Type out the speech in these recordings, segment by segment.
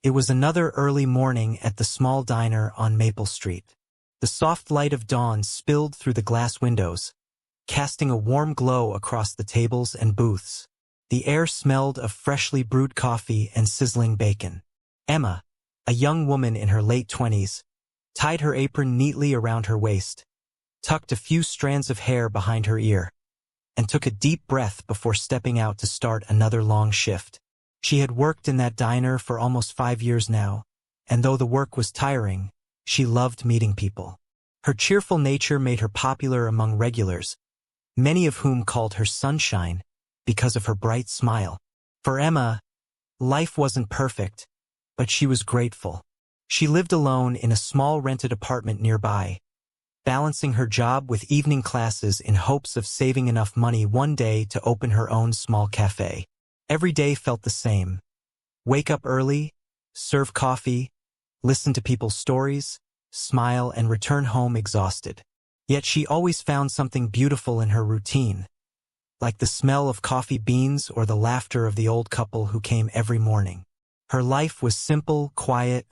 It was another early morning at the small diner on Maple Street. The soft light of dawn spilled through the glass windows, casting a warm glow across the tables and booths. The air smelled of freshly brewed coffee and sizzling bacon. Emma, a young woman in her late 20s, tied her apron neatly around her waist, tucked a few strands of hair behind her ear, and took a deep breath before stepping out to start another long shift. She had worked in that diner for almost 5 years now, and though the work was tiring, she loved meeting people. Her cheerful nature made her popular among regulars, many of whom called her Sunshine because of her bright smile. For Emma, life wasn't perfect, but she was grateful. She lived alone in a small rented apartment nearby, balancing her job with evening classes in hopes of saving enough money one day to open her own small cafe. Every day felt the same. Wake up early, serve coffee, listen to people's stories, smile, and return home exhausted. Yet she always found something beautiful in her routine, like the smell of coffee beans or the laughter of the old couple who came every morning. Her life was simple, quiet,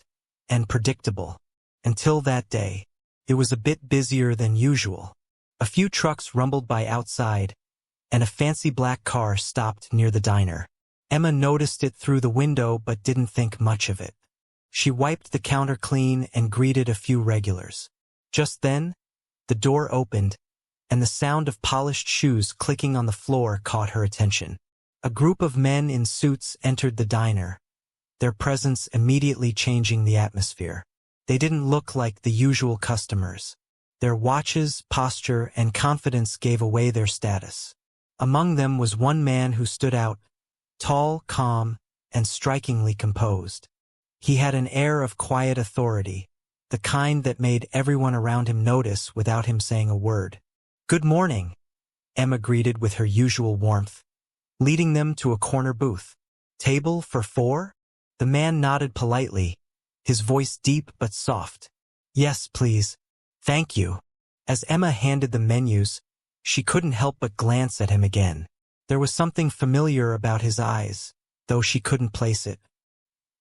and predictable. Until that day. It was a bit busier than usual. A few trucks rumbled by outside, and a fancy black car stopped near the diner. Emma noticed it through the window but didn't think much of it. She wiped the counter clean and greeted a few regulars. Just then, the door opened, and the sound of polished shoes clicking on the floor caught her attention. A group of men in suits entered the diner, their presence immediately changing the atmosphere. They didn't look like the usual customers. Their watches, posture, and confidence gave away their status. Among them was one man who stood out, tall, calm, and strikingly composed. He had an air of quiet authority, the kind that made everyone around him notice without him saying a word. "Good morning," Emma greeted with her usual warmth, leading them to a corner booth. "Table for 4? The man nodded politely, his voice deep but soft. "Yes, please. Thank you." As Emma handed the menus, she couldn't help but glance at him again. There was something familiar about his eyes, though she couldn't place it.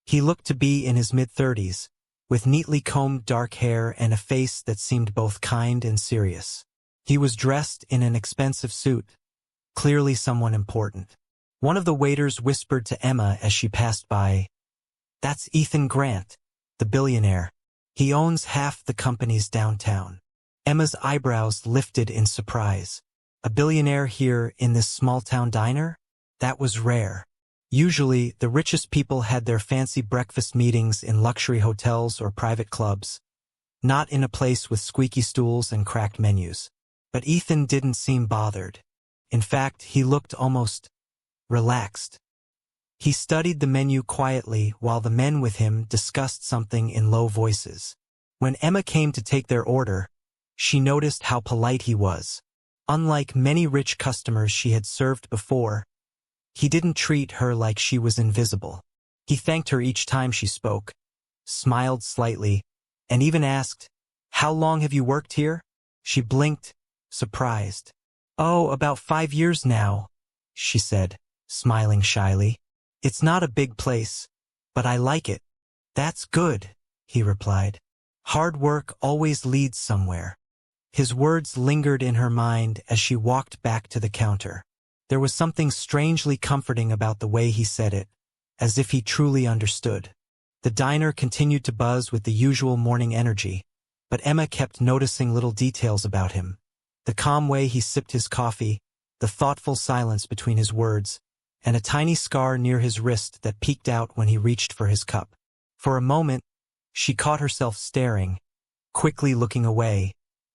He looked to be in his mid-30s, with neatly combed dark hair and a face that seemed both kind and serious. He was dressed in an expensive suit, clearly someone important. One of the waiters whispered to Emma as she passed by, "That's Ethan Grant, the billionaire. He owns half the companies downtown." Emma's eyebrows lifted in surprise. A billionaire here in this small-town diner? That was rare. Usually, the richest people had their fancy breakfast meetings in luxury hotels or private clubs, not in a place with squeaky stools and cracked menus. But Ethan didn't seem bothered. In fact, he looked almost relaxed. He studied the menu quietly while the men with him discussed something in low voices. When Emma came to take their order, she noticed how polite he was. Unlike many rich customers she had served before, he didn't treat her like she was invisible. He thanked her each time she spoke, smiled slightly, and even asked, "How long have you worked here?" She blinked, surprised. "Oh, about 5 years now," she said, smiling shyly. "It's not a big place, but I like it." "That's good," he replied. "Hard work always leads somewhere." His words lingered in her mind as she walked back to the counter. There was something strangely comforting about the way he said it, as if he truly understood. The diner continued to buzz with the usual morning energy, but Emma kept noticing little details about him. The calm way he sipped his coffee, the thoughtful silence between his words, and a tiny scar near his wrist that peeked out when he reached for his cup. For a moment, she caught herself staring, quickly looking away,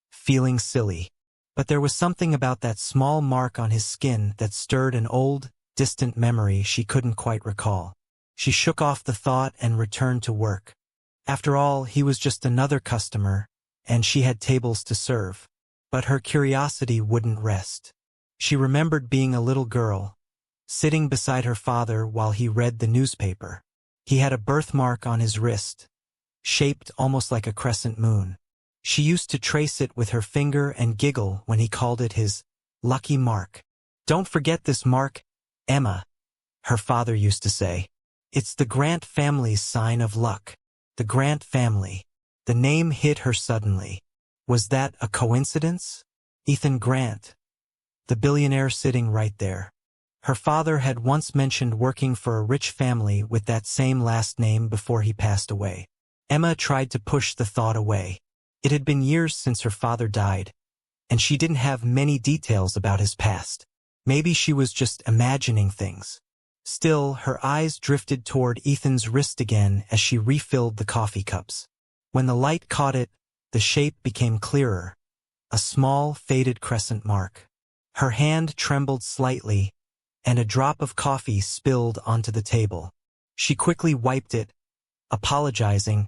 feeling silly. But there was something about that small mark on his skin that stirred an old, distant memory she couldn't quite recall. She shook off the thought and returned to work. After all, he was just another customer, and she had tables to serve. But her curiosity wouldn't rest. She remembered being a little girl, sitting beside her father while he read the newspaper. He had a birthmark on his wrist, shaped almost like a crescent moon. She used to trace it with her finger and giggle when he called it his lucky mark. "Don't forget this mark, Emma," her father used to say. It's the Grant family's sign of luck. The Grant family. The name hit her suddenly. Was that a coincidence? Ethan Grant, the billionaire sitting right there. Her father had once mentioned working for a rich family with that same last name before he passed away. Emma tried to push the thought away. It had been years since her father died, and she didn't have many details about his past. Maybe she was just imagining things. Still, her eyes drifted toward Ethan's wrist again as she refilled the coffee cups. When the light caught it, the shape became clearer. A small, faded crescent mark. Her hand trembled slightly, and a drop of coffee spilled onto the table. She quickly wiped it, apologizing,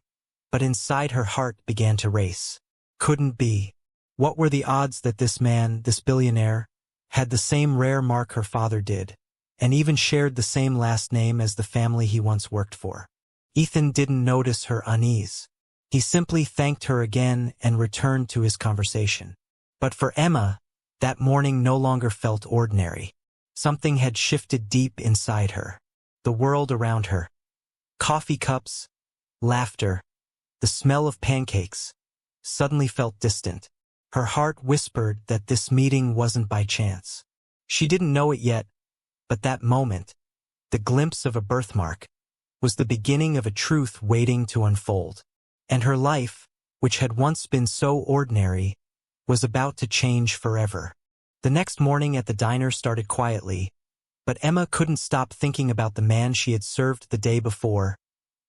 but inside her heart began to race. Couldn't be. What were the odds that this man, this billionaire, had the same rare mark her father did, and even shared the same last name as the family he once worked for? Ethan didn't notice her unease. He simply thanked her again and returned to his conversation. But for Emma, that morning no longer felt ordinary. Something had shifted deep inside her. The world around her. Coffee cups, laughter, the smell of pancakes, suddenly felt distant. Her heart whispered that this meeting wasn't by chance. She didn't know it yet, but that moment, the glimpse of a birthmark, was the beginning of a truth waiting to unfold. And her life, which had once been so ordinary, was about to change forever. The next morning at the diner started quietly, but Emma couldn't stop thinking about the man she had served the day before,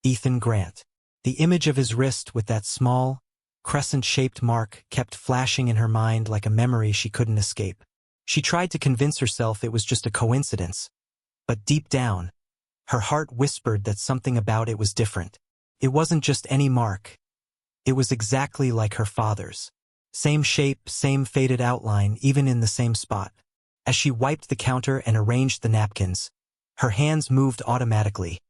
Ethan Grant. The image of his wrist with that small, crescent-shaped mark kept flashing in her mind like a memory she couldn't escape. She tried to convince herself it was just a coincidence, but deep down, her heart whispered that something about it was different. It wasn't just any mark. It was exactly like her father's. Same shape, same faded outline, even in the same spot. As she wiped the counter and arranged the napkins, her hands moved automatically,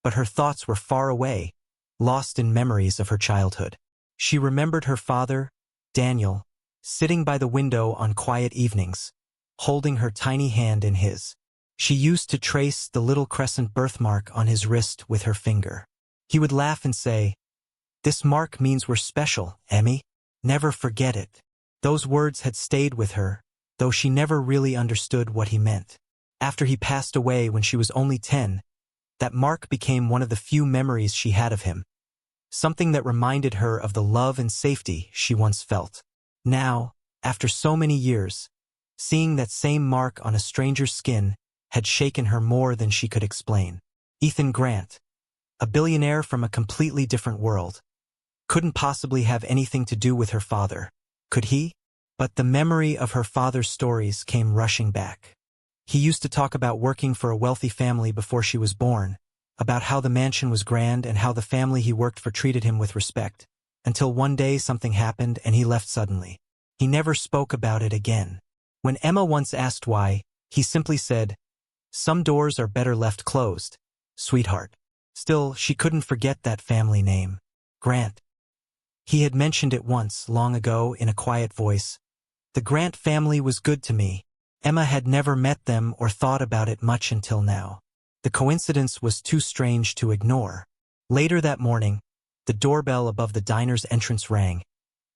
but her thoughts were far away, lost in memories of her childhood. She remembered her father, Daniel, sitting by the window on quiet evenings, holding her tiny hand in his. She used to trace the little crescent birthmark on his wrist with her finger. He would laugh and say, "This mark means we're special, Emmy. Never forget it." Those words had stayed with her, though she never really understood what he meant. After he passed away when she was only 10, that mark became one of the few memories she had of him, something that reminded her of the love and safety she once felt. Now, after so many years, seeing that same mark on a stranger's skin had shaken her more than she could explain. Ethan Grant, a billionaire from a completely different world, couldn't possibly have anything to do with her father, could he? But the memory of her father's stories came rushing back. He used to talk about working for a wealthy family before she was born, about how the mansion was grand and how the family he worked for treated him with respect, until one day something happened and he left suddenly. He never spoke about it again. When Emma once asked why, he simply said, "Some doors are better left closed, sweetheart." Still, she couldn't forget that family name, Grant. He had mentioned it once, long ago, in a quiet voice. The Grant family was good to me. Emma had never met them or thought about it much until now. The coincidence was too strange to ignore. Later that morning, the doorbell above the diner's entrance rang,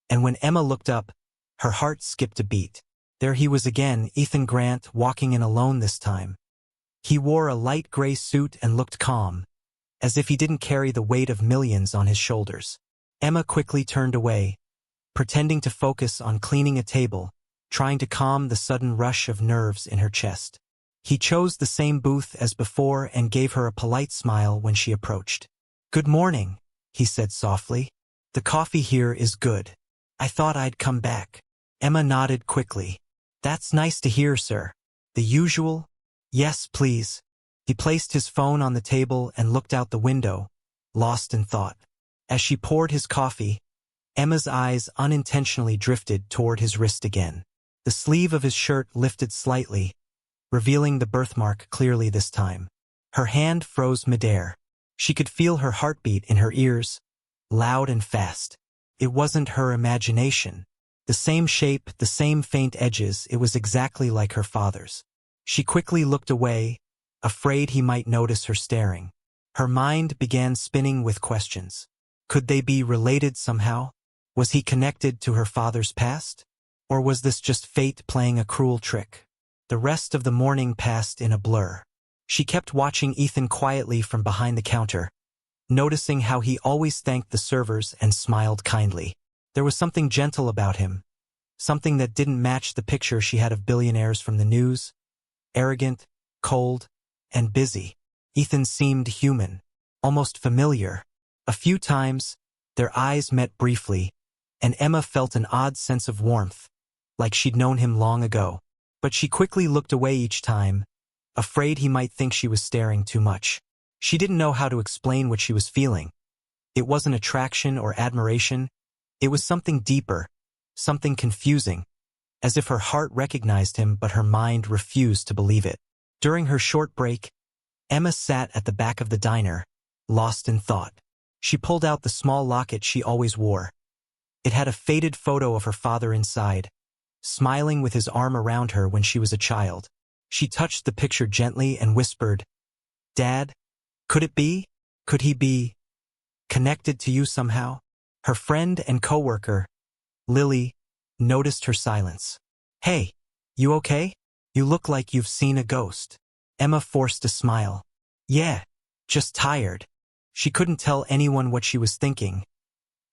and when Emma looked up, her heart skipped a beat. There he was again, Ethan Grant, walking in alone this time. He wore a light gray suit and looked calm, as if he didn't carry the weight of millions on his shoulders. Emma quickly turned away, pretending to focus on cleaning a table, trying to calm the sudden rush of nerves in her chest. He chose the same booth as before and gave her a polite smile when she approached. "Good morning," he said softly. "The coffee here is good. I thought I'd come back." Emma nodded quickly. "That's nice to hear, sir. The usual?" "Yes, please." He placed his phone on the table and looked out the window, lost in thought. As she poured his coffee, Emma's eyes unintentionally drifted toward his wrist again. The sleeve of his shirt lifted slightly, revealing the birthmark clearly this time. Her hand froze midair. She could feel her heartbeat in her ears, loud and fast. It wasn't her imagination. The same shape, the same faint edges, it was exactly like her father's. She quickly looked away, afraid he might notice her staring. Her mind began spinning with questions. Could they be related somehow? Was he connected to her father's past? Or was this just fate playing a cruel trick? The rest of the morning passed in a blur. She kept watching Ethan quietly from behind the counter, noticing how he always thanked the servers and smiled kindly. There was something gentle about him, something that didn't match the picture she had of billionaires from the news. Arrogant, cold, and busy. Ethan seemed human, almost familiar. A few times, their eyes met briefly, and Emma felt an odd sense of warmth, like she'd known him long ago. But she quickly looked away each time, afraid he might think she was staring too much. She didn't know how to explain what she was feeling. It wasn't attraction or admiration. It was something deeper, something confusing, as if her heart recognized him but her mind refused to believe it. During her short break, Emma sat at the back of the diner, lost in thought. She pulled out the small locket she always wore. It had a faded photo of her father inside, smiling with his arm around her when she was a child. She touched the picture gently and whispered, "Dad, could it be? Could he be connected to you somehow?" Her friend and coworker, Lily, noticed her silence. "Hey, you okay? You look like you've seen a ghost." Emma forced a smile. "Yeah, just tired." She couldn't tell anyone what she was thinking.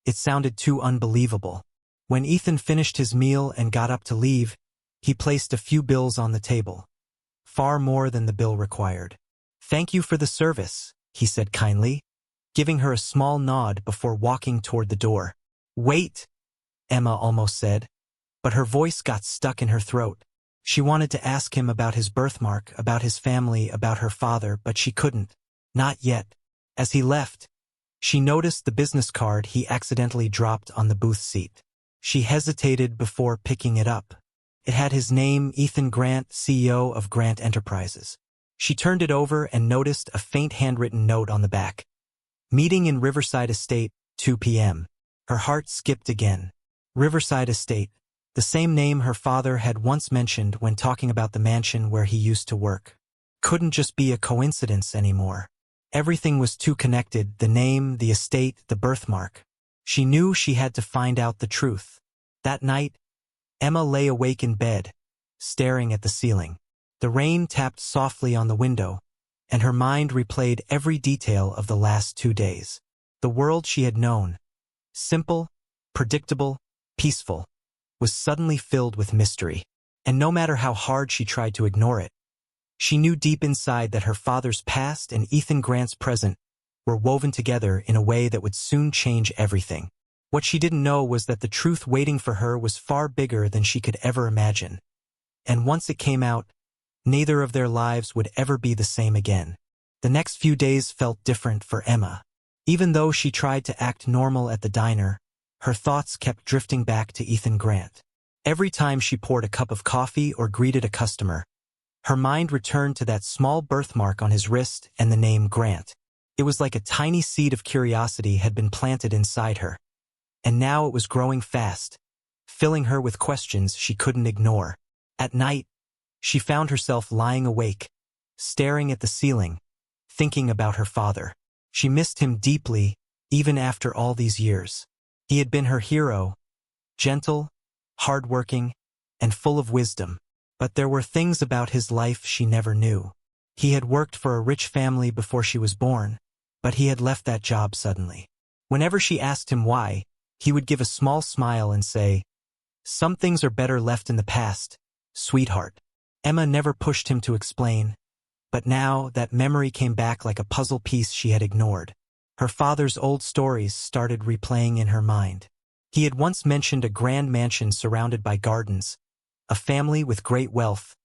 It sounded too unbelievable. When Ethan finished his meal and got up to leave, he placed a few bills on the table. Far more than the bill required. "Thank you for the service," he said kindly, giving her a small nod before walking toward the door. "Wait," Emma almost said, but her voice got stuck in her throat. She wanted to ask him about his birthmark, about his family, about her father, but she couldn't. Not yet. As he left, she noticed the business card he accidentally dropped on the booth seat. She hesitated before picking it up. It had his name, Ethan Grant, CEO of Grant Enterprises. She turned it over and noticed a faint handwritten note on the back. "Meeting in Riverside Estate, 2 p.m. Her heart skipped again. Riverside Estate, the same name her father had once mentioned when talking about the mansion where he used to work. Couldn't just be a coincidence anymore. Everything was too connected, the name, the estate, the birthmark. She knew she had to find out the truth. That night, Emma lay awake in bed, staring at the ceiling. The rain tapped softly on the window, and her mind replayed every detail of the last 2 days. The world she had known, simple, predictable, peaceful, was suddenly filled with mystery. And no matter how hard she tried to ignore it, she knew deep inside that her father's past and Ethan Grant's present were woven together in a way that would soon change everything. What she didn't know was that the truth waiting for her was far bigger than she could ever imagine. And once it came out, neither of their lives would ever be the same again. The next few days felt different for Emma. Even though she tried to act normal at the diner, her thoughts kept drifting back to Ethan Grant. Every time she poured a cup of coffee or greeted a customer, her mind returned to that small birthmark on his wrist and the name Grant. It was like a tiny seed of curiosity had been planted inside her. And now it was growing fast, filling her with questions she couldn't ignore. At night, she found herself lying awake, staring at the ceiling, thinking about her father. She missed him deeply, even after all these years. He had been her hero, gentle, hardworking, and full of wisdom. But there were things about his life she never knew. He had worked for a rich family before she was born, but he had left that job suddenly. Whenever she asked him why, he would give a small smile and say, "Some things are better left in the past, sweetheart." Emma never pushed him to explain, but now that memory came back like a puzzle piece she had ignored. Her father's old stories started replaying in her mind. He had once mentioned a grand mansion surrounded by gardens, a family with great wealth,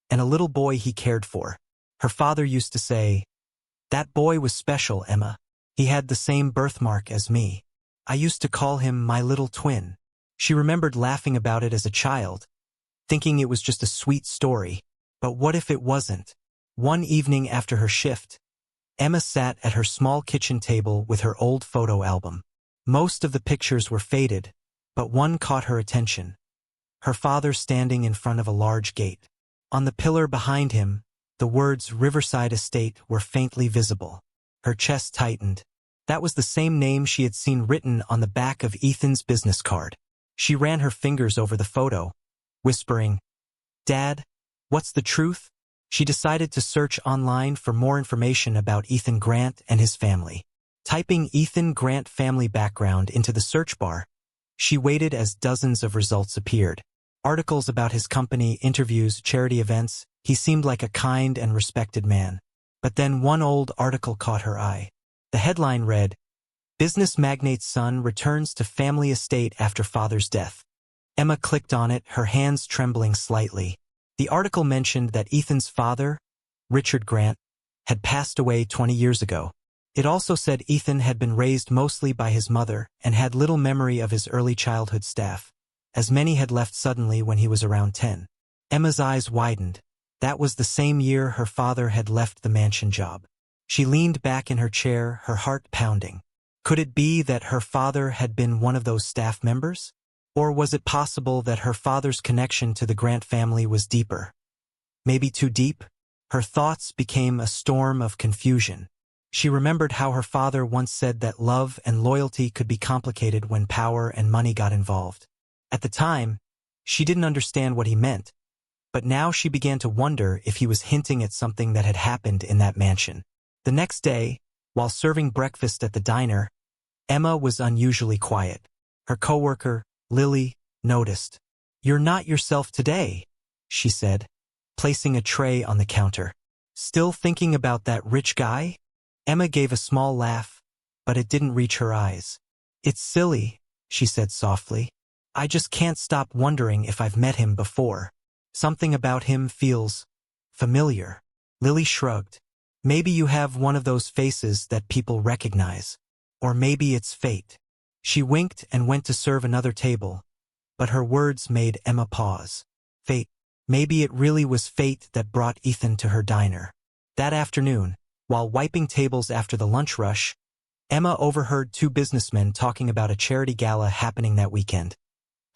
and a little boy he cared for. Her father used to say, "That boy was special, Emma. He had the same birthmark as me. I used to call him my little twin." She remembered laughing about it as a child, thinking it was just a sweet story. But what if it wasn't? One evening after her shift, Emma sat at her small kitchen table with her old photo album. Most of the pictures were faded, but one caught her attention. Her father standing in front of a large gate. On the pillar behind him, the words Riverside Estate were faintly visible. Her chest tightened. That was the same name she had seen written on the back of Ethan's business card. She ran her fingers over the photo, whispering, "Dad, what's the truth?" She decided to search online for more information about Ethan Grant and his family. Typing Ethan Grant family background into the search bar, she waited as dozens of results appeared. Articles about his company, interviews, charity events. He seemed like a kind and respected man. But then one old article caught her eye. The headline read, "Business magnate's son returns to family estate after father's death." Emma clicked on it, her hands trembling slightly. The article mentioned that Ethan's father, Richard Grant, had passed away 20 years ago. It also said Ethan had been raised mostly by his mother and had little memory of his early childhood staff, as many had left suddenly when he was around 10. Emma's eyes widened. That was the same year her father had left the mansion job. She leaned back in her chair, her heart pounding. Could it be that her father had been one of those staff members? Or was it possible that her father's connection to the Grant family was deeper? Maybe too deep? Her thoughts became a storm of confusion. She remembered how her father once said that love and loyalty could be complicated when power and money got involved. At the time, she didn't understand what he meant, but now she began to wonder if he was hinting at something that had happened in that mansion. The next day, while serving breakfast at the diner, Emma was unusually quiet. Her coworker, Lily, noticed. "You're not yourself today," she said, placing a tray on the counter. "Still thinking about that rich guy?" Emma gave a small laugh, but it didn't reach her eyes. "It's silly," she said softly. "I just can't stop wondering if I've met him before. Something about him feels familiar." Lily shrugged. "Maybe you have one of those faces that people recognize. Or maybe it's fate." She winked and went to serve another table, but her words made Emma pause. Fate. Maybe it really was fate that brought Ethan to her diner. That afternoon, while wiping tables after the lunch rush, Emma overheard two businessmen talking about a charity gala happening that weekend,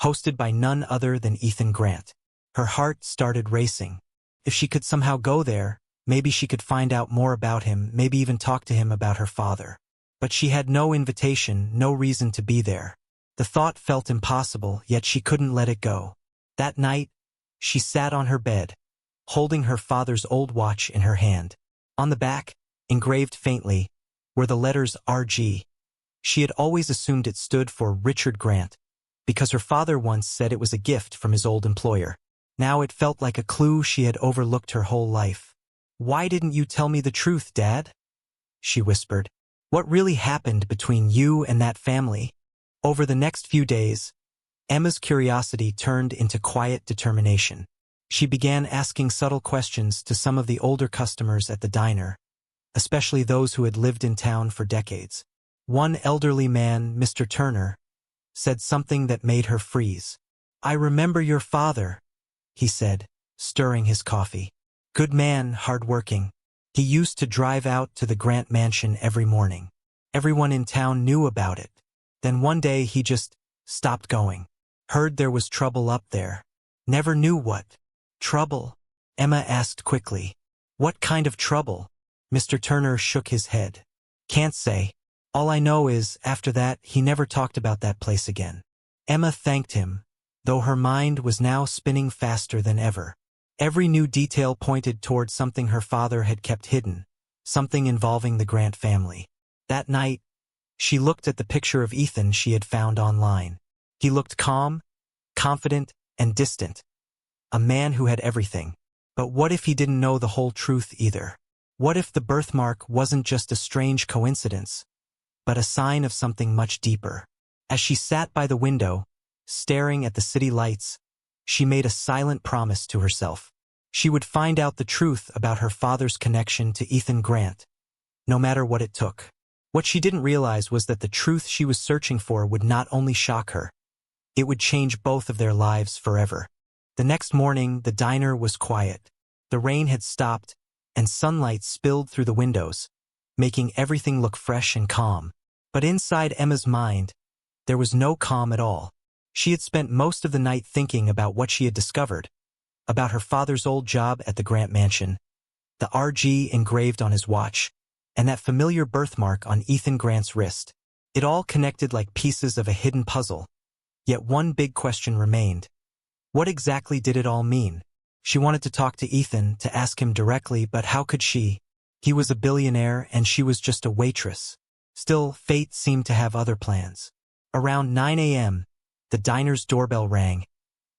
hosted by none other than Ethan Grant. Her heart started racing. If she could somehow go there, maybe she could find out more about him, maybe even talk to him about her father. But she had no invitation, no reason to be there. The thought felt impossible, yet she couldn't let it go. That night, she sat on her bed, holding her father's old watch in her hand. On the back, engraved faintly, were the letters RG. She had always assumed it stood for Richard Grant, because her father once said it was a gift from his old employer. Now it felt like a clue she had overlooked her whole life. "Why didn't you tell me the truth, Dad?" she whispered. "What really happened between you and that family?" Over the next few days, Emma's curiosity turned into quiet determination. She began asking subtle questions to some of the older customers at the diner, especially those who had lived in town for decades. One elderly man, Mr. Turner, said something that made her freeze. "I remember your father," he said, stirring his coffee. "Good man, hard-working. He used to drive out to the Grant mansion every morning. Everyone in town knew about it. Then one day he just stopped going. Heard there was trouble up there. Never knew what." "Trouble?" Emma asked quickly. "What kind of trouble?" Mr. Turner shook his head. "Can't say. All I know is, after that, he never talked about that place again." Emma thanked him, though her mind was now spinning faster than ever. Every new detail pointed toward something her father had kept hidden, something involving the Grant family. That night, she looked at the picture of Ethan she had found online. He looked calm, confident, and distant. A man who had everything. But what if he didn't know the whole truth either? What if the birthmark wasn't just a strange coincidence, but a sign of something much deeper? As she sat by the window, staring at the city lights, she made a silent promise to herself. She would find out the truth about her father's connection to Ethan Grant, no matter what it took. What she didn't realize was that the truth she was searching for would not only shock her, it would change both of their lives forever. The next morning, the diner was quiet. The rain had stopped, and sunlight spilled through the windows, making everything look fresh and calm. But inside Emma's mind, there was no calm at all. She had spent most of the night thinking about what she had discovered, about her father's old job at the Grant mansion, the RG engraved on his watch, and that familiar birthmark on Ethan Grant's wrist. It all connected like pieces of a hidden puzzle. Yet one big question remained. What exactly did it all mean? She wanted to talk to Ethan, to ask him directly, but how could she? He was a billionaire and she was just a waitress. Still, fate seemed to have other plans. Around 9 a.m., the diner's doorbell rang,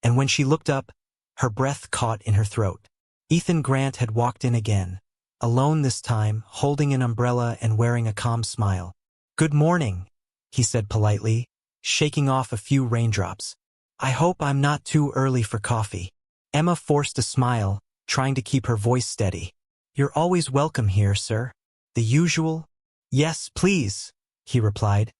and when she looked up, her breath caught in her throat. Ethan Grant had walked in again, alone this time, holding an umbrella and wearing a calm smile. "Good morning," he said politely, shaking off a few raindrops. "I hope I'm not too early for coffee." Emma forced a smile, trying to keep her voice steady. "You're always welcome here, sir." "The usual?" "Yes, please," he replied,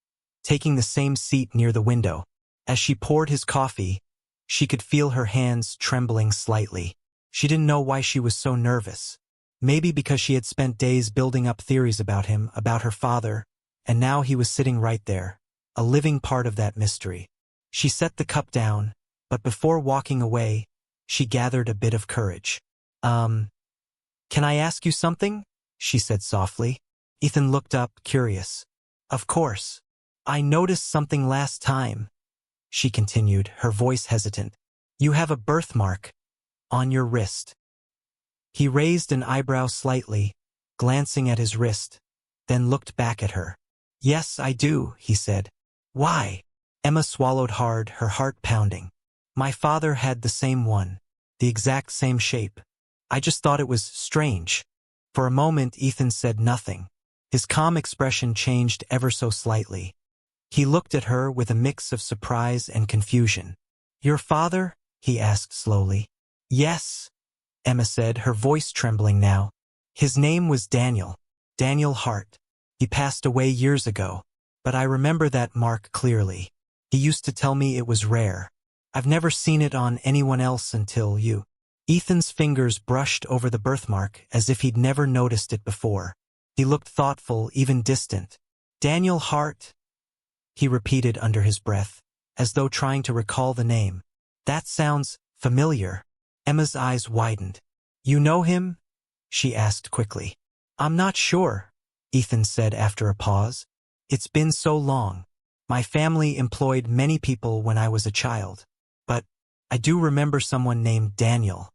taking the same seat near the window. As she poured his coffee, she could feel her hands trembling slightly. She didn't know why she was so nervous. Maybe because she had spent days building up theories about him, about her father, and now he was sitting right there, a living part of that mystery. She set the cup down, but before walking away, she gathered a bit of courage. Can I ask you something?" she said softly. Ethan looked up, curious. "Of course. I noticed something last time," she continued, her voice hesitant. "You have a birthmark on your wrist." He raised an eyebrow slightly, glancing at his wrist, then looked back at her. "Yes, I do," he said. "Why?" Emma swallowed hard, her heart pounding. "My father had the same one, the exact same shape. I just thought it was strange." For a moment, Ethan said nothing. His calm expression changed ever so slightly. He looked at her with a mix of surprise and confusion. "Your father?" he asked slowly. "Yes," Emma said, her voice trembling now. "His name was Daniel. Daniel Hart. He passed away years ago, but I remember that mark clearly. He used to tell me it was rare. I've never seen it on anyone else until you." Ethan's fingers brushed over the birthmark as if he'd never noticed it before. He looked thoughtful, even distant. "Daniel Hart," he repeated under his breath, as though trying to recall the name. "That sounds familiar." Emma's eyes widened. "You know him?" she asked quickly. "I'm not sure," Ethan said after a pause. "It's been so long. My family employed many people when I was a child. But I do remember someone named Daniel.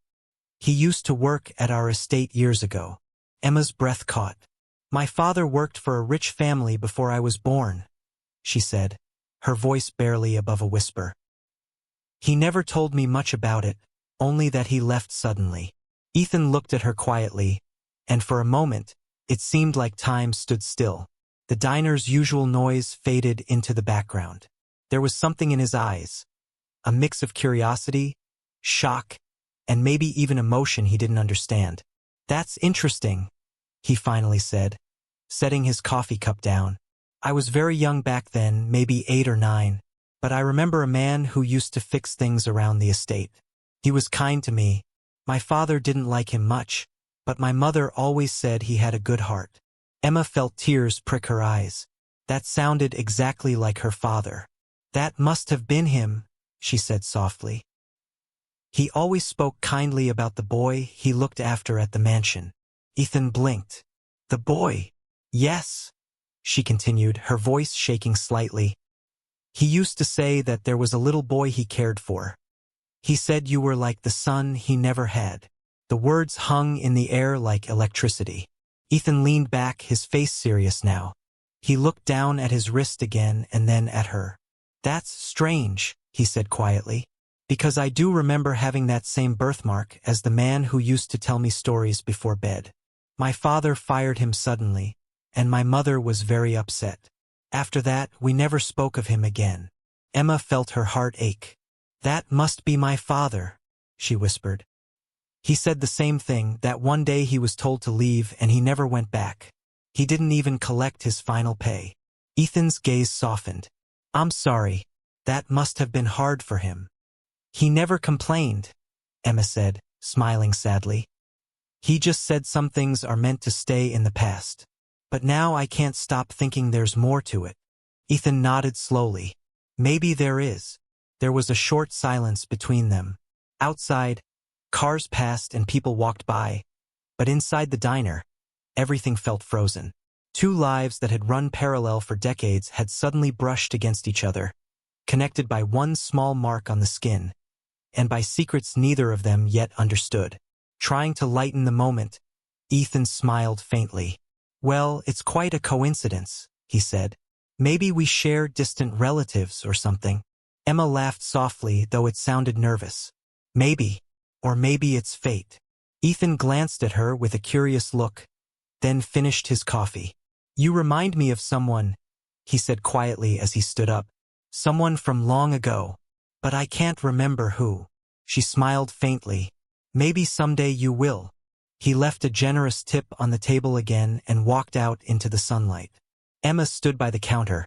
He used to work at our estate years ago." Emma's breath caught. "My father worked for a rich family before I was born," she said, her voice barely above a whisper. "He never told me much about it, only that he left suddenly." Ethan looked at her quietly, and for a moment, it seemed like time stood still. The diner's usual noise faded into the background. There was something in his eyes, a mix of curiosity, shock, and maybe even emotion he didn't understand. "That's interesting," he finally said, setting his coffee cup down. "I was very young back then, maybe 8 or 9, but I remember a man who used to fix things around the estate. He was kind to me. My father didn't like him much, but my mother always said he had a good heart." Emma felt tears prick her eyes. That sounded exactly like her father. "That must have been him," she said softly. "He always spoke kindly about the boy he looked after at the mansion." Ethan blinked. "The boy?" "Yes," she continued, her voice shaking slightly. "He used to say that there was a little boy he cared for. He said you were like the son he never had." The words hung in the air like electricity. Ethan leaned back, his face serious now. He looked down at his wrist again and then at her. "That's strange," he said quietly, "because I do remember having that same birthmark as the man who used to tell me stories before bed. My father fired him suddenly, and my mother was very upset. After that, we never spoke of him again." Emma felt her heart ache. "That must be my father," she whispered. "He said the same thing, that one day he was told to leave and he never went back. He didn't even collect his final pay." Ethan's gaze softened. "I'm sorry. That must have been hard for him." "He never complained," Emma said, smiling sadly. "He just said some things are meant to stay in the past. But now I can't stop thinking there's more to it." Ethan nodded slowly. "Maybe there is." There was a short silence between them. Outside, cars passed and people walked by, but inside the diner, everything felt frozen. Two lives that had run parallel for decades had suddenly brushed against each other, connected by one small mark on the skin, and by secrets neither of them yet understood. Trying to lighten the moment, Ethan smiled faintly. "Well, it's quite a coincidence," he said. "Maybe we share distant relatives or something." Emma laughed softly, though it sounded nervous. "Maybe. Or maybe it's fate." Ethan glanced at her with a curious look, then finished his coffee. "You remind me of someone," he said quietly as he stood up. "Someone from long ago. But I can't remember who." She smiled faintly. "Maybe someday you will." He left a generous tip on the table again and walked out into the sunlight. Emma stood by the counter,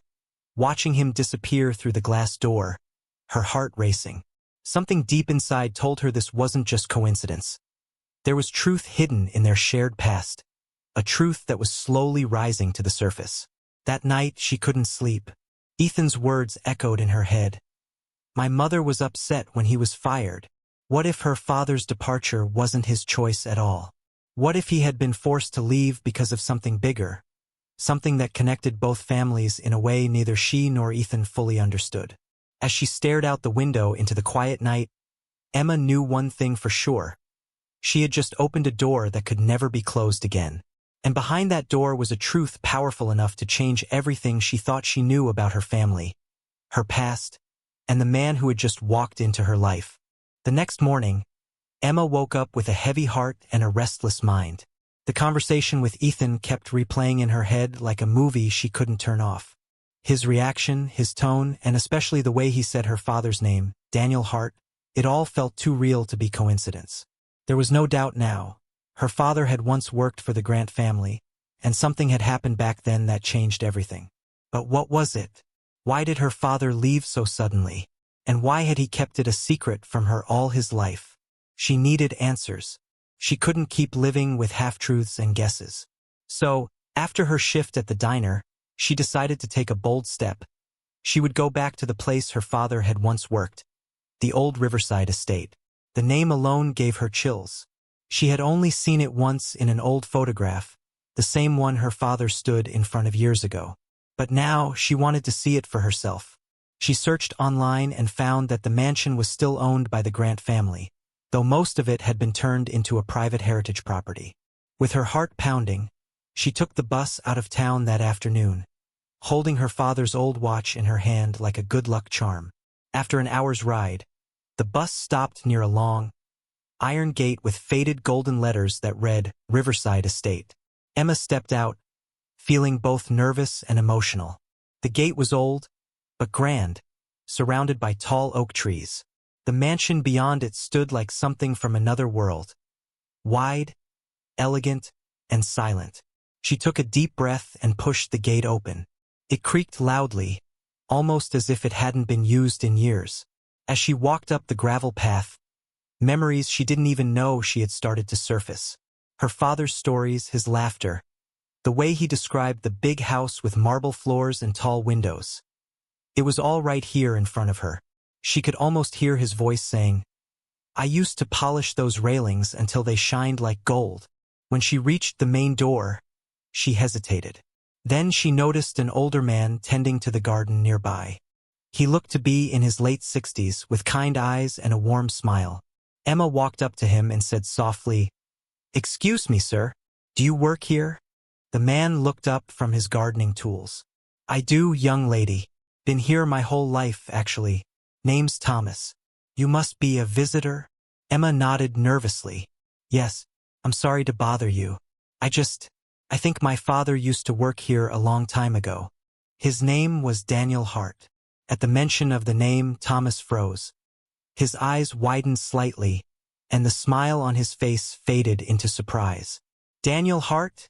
watching him disappear through the glass door, her heart racing. Something deep inside told her this wasn't just coincidence. There was truth hidden in their shared past, a truth that was slowly rising to the surface. That night she couldn't sleep. Ethan's words echoed in her head. "My mother was upset when he was fired. What if her father's departure wasn't his choice at all? What if he had been forced to leave because of something bigger, something that connected both families in a way neither she nor Ethan fully understood?" As she stared out the window into the quiet night, Emma knew one thing for sure. She had just opened a door that could never be closed again. And behind that door was a truth powerful enough to change everything she thought she knew about her family, her past, and the man who had just walked into her life. The next morning, Emma woke up with a heavy heart and a restless mind. The conversation with Ethan kept replaying in her head like a movie she couldn't turn off. His reaction, his tone, and especially the way he said her father's name, Daniel Hart, it all felt too real to be coincidence. There was no doubt now. Her father had once worked for the Grant family, and something had happened back then that changed everything. But what was it? Why did her father leave so suddenly? And why had he kept it a secret from her all his life? She needed answers. She couldn't keep living with half-truths and guesses. So, after her shift at the diner, she decided to take a bold step. She would go back to the place her father had once worked, the old Riverside estate. The name alone gave her chills. She had only seen it once in an old photograph, the same one her father stood in front of years ago. But now she wanted to see it for herself. She searched online and found that the mansion was still owned by the Grant family, though most of it had been turned into a private heritage property. With her heart pounding, she took the bus out of town that afternoon, holding her father's old watch in her hand like a good luck charm. After an hour's ride, the bus stopped near a long, iron gate with faded golden letters that read, Riverside Estate. Emma stepped out, feeling both nervous and emotional. The gate was old, but grand, surrounded by tall oak trees. The mansion beyond it stood like something from another world. Wide, elegant, and silent. She took a deep breath and pushed the gate open. It creaked loudly, almost as if it hadn't been used in years. As she walked up the gravel path, memories she didn't even know she had started to surface. Her father's stories, his laughter, the way he described the big house with marble floors and tall windows. It was all right here in front of her. She could almost hear his voice saying, "I used to polish those railings until they shined like gold." When she reached the main door, she hesitated. Then she noticed an older man tending to the garden nearby. He looked to be in his late 60s with kind eyes and a warm smile. Emma walked up to him and said softly, "Excuse me, sir. Do you work here?" The man looked up from his gardening tools. "I do, young lady. Been here my whole life, actually. Name's Thomas. You must be a visitor?" Emma nodded nervously. "Yes, I'm sorry to bother you. I think my father used to work here a long time ago." His name was Daniel Hart. At the mention of the name, Thomas froze. His eyes widened slightly, and the smile on his face faded into surprise. "Daniel Hart?"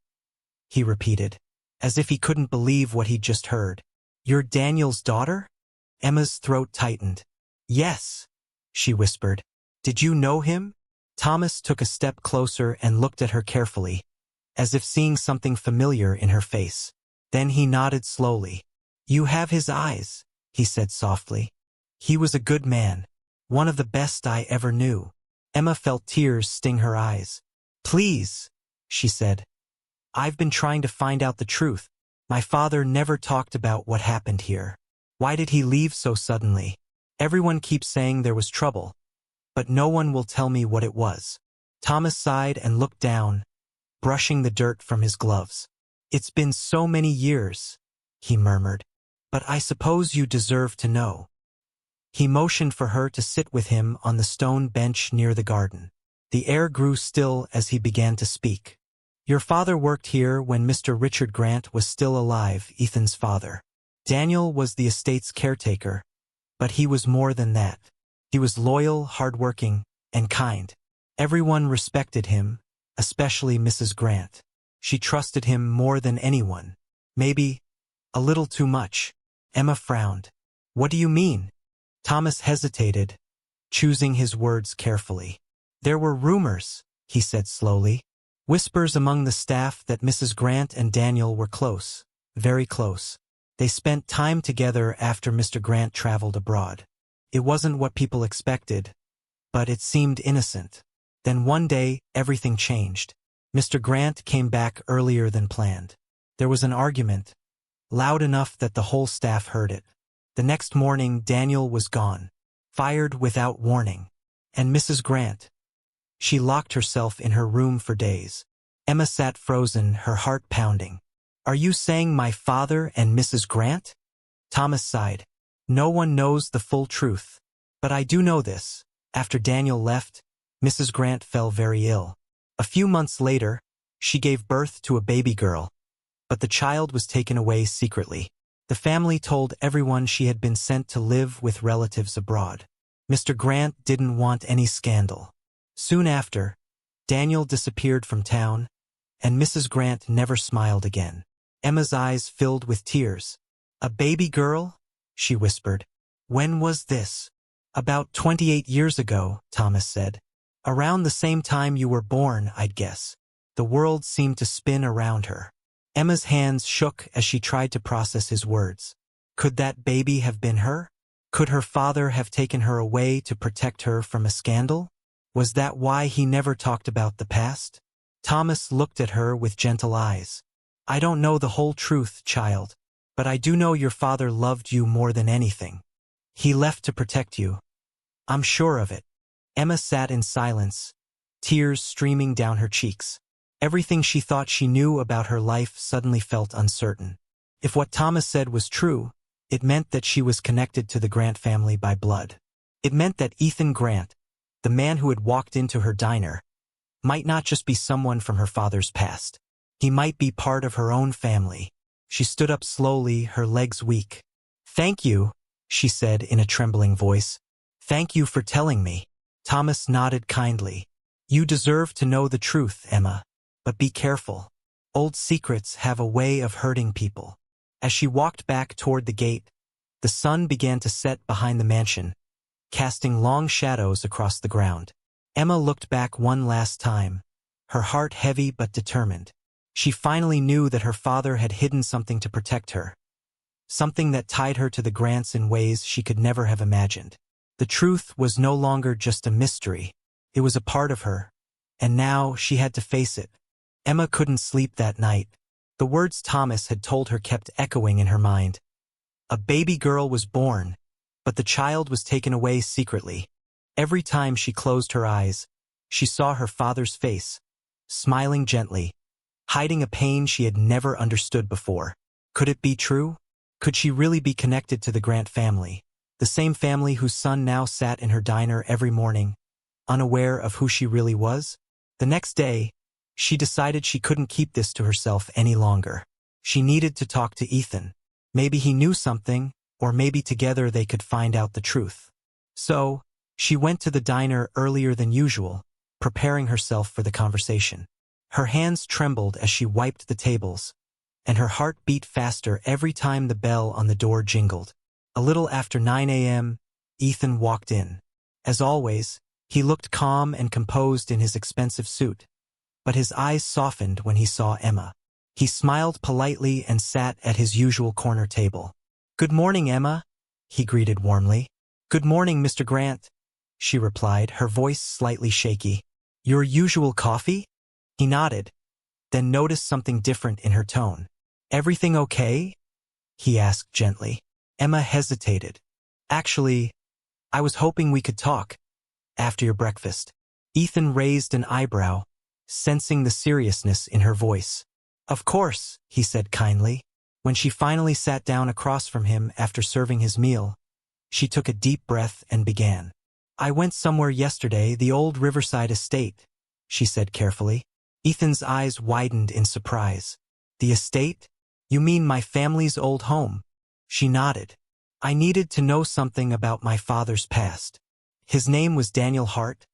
he repeated, as if he couldn't believe what he'd just heard. "You're Daniel's daughter?" Emma's throat tightened. "Yes," she whispered. "Did you know him?" Thomas took a step closer and looked at her carefully, as if seeing something familiar in her face. Then he nodded slowly. "You have his eyes," he said softly. "He was a good man, one of the best I ever knew." Emma felt tears sting her eyes. "Please," she said. I've been trying to find out the truth. My father never talked about what happened here. Why did he leave so suddenly? Everyone keeps saying there was trouble, but no one will tell me what it was." Thomas sighed and looked down, brushing the dirt from his gloves. "It's been so many years," he murmured. "But I suppose you deserve to know." He motioned for her to sit with him on the stone bench near the garden. The air grew still as he began to speak. "Your father worked here when Mr. Richard Grant was still alive, Ethan's father. Daniel was the estate's caretaker, but he was more than that. He was loyal, hardworking, and kind. Everyone respected him, especially Mrs. Grant. She trusted him more than anyone. Maybe a little too much." Emma frowned. "What do you mean?" Thomas hesitated, choosing his words carefully. "There were rumors," he said slowly. "Whispers among the staff that Mrs. Grant and Daniel were close, very close. They spent time together after Mr. Grant traveled abroad. It wasn't what people expected, but it seemed innocent. Then one day, everything changed. Mr. Grant came back earlier than planned. There was an argument, loud enough that the whole staff heard it. The next morning, Daniel was gone, fired without warning. And Mrs. Grant, she locked herself in her room for days." Emma sat frozen, her heart pounding. "Are you saying my father and Mrs. Grant?" Thomas sighed. "No one knows the full truth. But I do know this. After Daniel left, Mrs. Grant fell very ill. A few months later, she gave birth to a baby girl, but the child was taken away secretly. The family told everyone she had been sent to live with relatives abroad. Mr. Grant didn't want any scandal. Soon after, Daniel disappeared from town, and Mrs. Grant never smiled again." Emma's eyes filled with tears. "A baby girl?" she whispered. "When was this?" "About 28 years ago," Thomas said. "Around the same time you were born, I'd guess." The world seemed to spin around her. Emma's hands shook as she tried to process his words. Could that baby have been her? Could her father have taken her away to protect her from a scandal? Was that why he never talked about the past? Thomas looked at her with gentle eyes. "I don't know the whole truth, child, but I do know your father loved you more than anything. He left to protect you. I'm sure of it." Emma sat in silence, tears streaming down her cheeks. Everything she thought she knew about her life suddenly felt uncertain. If what Thomas said was true, it meant that she was connected to the Grant family by blood. It meant that Ethan Grant, the man who had walked into her diner, might not just be someone from her father's past. He might be part of her own family. She stood up slowly, her legs weak. "Thank you," she said in a trembling voice. "Thank you for telling me." Thomas nodded kindly. "You deserve to know the truth, Emma. But be careful. Old secrets have a way of hurting people." As she walked back toward the gate, the sun began to set behind the mansion, casting long shadows across the ground. Emma looked back one last time, her heart heavy but determined. She finally knew that her father had hidden something to protect her, something that tied her to the Grants in ways she could never have imagined. The truth was no longer just a mystery. It was a part of her, and now she had to face it. Emma couldn't sleep that night. The words Thomas had told her kept echoing in her mind. A baby girl was born, but the child was taken away secretly. Every time she closed her eyes, she saw her father's face, smiling gently, hiding a pain she had never understood before. Could it be true? Could she really be connected to the Grant family, the same family whose son now sat in her diner every morning, unaware of who she really was? The next day, she decided she couldn't keep this to herself any longer. She needed to talk to Ethan. Maybe he knew something, or maybe together they could find out the truth. So, she went to the diner earlier than usual, preparing herself for the conversation. Her hands trembled as she wiped the tables, and her heart beat faster every time the bell on the door jingled. A little after 9 a.m., Ethan walked in. As always, he looked calm and composed in his expensive suit, but his eyes softened when he saw Emma. He smiled politely and sat at his usual corner table. "Good morning, Emma," he greeted warmly. "Good morning, Mr. Grant," she replied, her voice slightly shaky. "Your usual coffee?" He nodded. then noticed something different in her tone. "Everything okay?" he asked gently. Emma hesitated. "Actually, I was hoping we could talk after your breakfast." Ethan raised an eyebrow, sensing the seriousness in her voice. "Of course," he said kindly. When she finally sat down across from him after serving his meal, she took a deep breath and began. "I went somewhere yesterday, the old Riverside estate," she said carefully. Ethan's eyes widened in surprise. "The estate? You mean my family's old home?" She nodded. "I needed to know something about my father's past. His name was Daniel Hart,